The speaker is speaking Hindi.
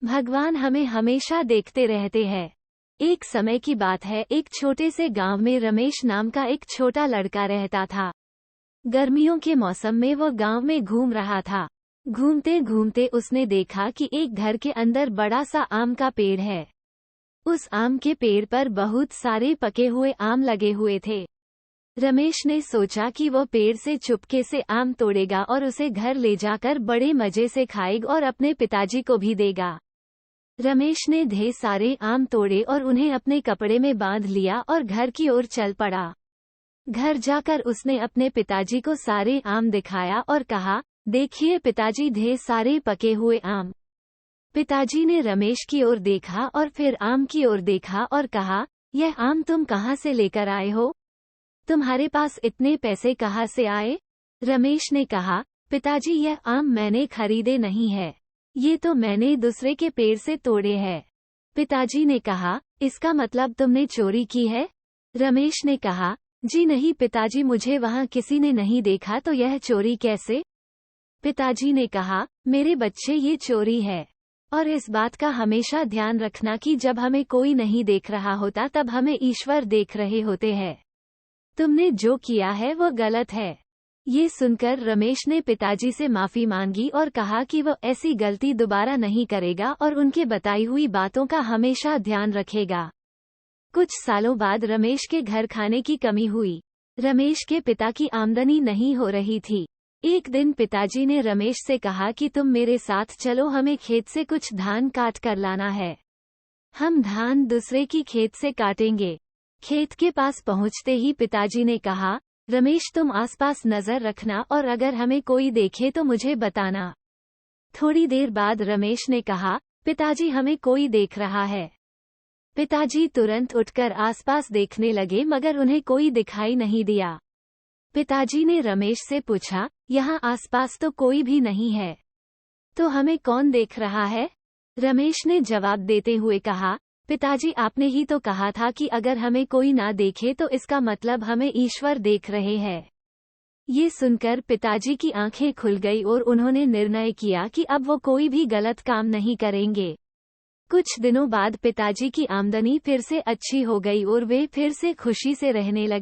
भगवान हमें हमेशा देखते रहते हैं। एक समय की बात है, एक छोटे से गांव में रमेश नाम का एक छोटा लड़का रहता था। गर्मियों के मौसम में वो गांव में घूम रहा था। घूमते घूमते उसने देखा कि एक घर के अंदर बड़ा सा आम का पेड़ है। उस आम के पेड़ पर बहुत सारे पके हुए आम लगे हुए थे। रमेश ने सोचा कि वो पेड़ से चुपके से आम तोड़ेगा और उसे घर ले जाकर बड़े मजे से खाएगा और अपने पिताजी को भी देगा। रमेश ने ढेर सारे आम तोड़े और उन्हें अपने कपड़े में बांध लिया और घर की ओर चल पड़ा। घर जाकर उसने अपने पिताजी को सारे आम दिखाया और कहा, देखिए पिताजी, ढेर सारे पके हुए आम। पिताजी ने रमेश की ओर देखा और फिर आम की ओर देखा और कहा, यह आम तुम कहाँ से लेकर आए हो? तुम्हारे पास इतने पैसे कहाँ से आए? रमेश ने कहा, पिताजी, यह आम मैंने खरीदे नहीं है, ये तो मैंने दूसरे के पेड़ से तोड़े हैं। पिताजी ने कहा, इसका मतलब तुमने चोरी की है? रमेश ने कहा, जी नहीं पिताजी, मुझे वहाँ किसी ने नहीं देखा तो यह चोरी कैसे? पिताजी ने कहा, मेरे बच्चे, ये चोरी है। और इस बात का हमेशा ध्यान रखना कि जब हमें कोई नहीं देख रहा होता तब हमें ईश्वर देख रहे होते हैं। तुमने जो किया है वो गलत है। ये सुनकर रमेश ने पिताजी से माफी मांगी और कहा कि वो ऐसी गलती दोबारा नहीं करेगा और उनके बताई हुई बातों का हमेशा ध्यान रखेगा। कुछ सालों बाद रमेश के घर खाने की कमी हुई। रमेश के पिता की आमदनी नहीं हो रही थी। एक दिन पिताजी ने रमेश से कहा कि तुम मेरे साथ चलो, हमें खेत से कुछ धान काट कर लाना है। हम धान दूसरे की खेत से काटेंगे। खेत के पास पहुंचते ही पिताजी ने कहा, रमेश तुम आसपास नजर रखना और अगर हमें कोई देखे तो मुझे बताना। थोड़ी देर बाद रमेश ने कहा, पिताजी, हमें कोई देख रहा है। पिताजी तुरंत उठकर आसपास देखने लगे मगर उन्हें कोई दिखाई नहीं दिया। पिताजी ने रमेश से पूछा, यहाँ आसपास तो कोई भी नहीं है, तो हमें कौन देख रहा है? रमेश ने जवाब देते हुए कहा, पिताजी, आपने ही तो कहा था कि अगर हमें कोई ना देखे तो इसका मतलब हमें ईश्वर देख रहे हैं। ये सुनकर पिताजी की आंखें खुल गई और उन्होंने निर्णय किया कि अब वो कोई भी गलत काम नहीं करेंगे। कुछ दिनों बाद पिताजी की आमदनी फिर से अच्छी हो गई और वे फिर से खुशी से रहने लगे।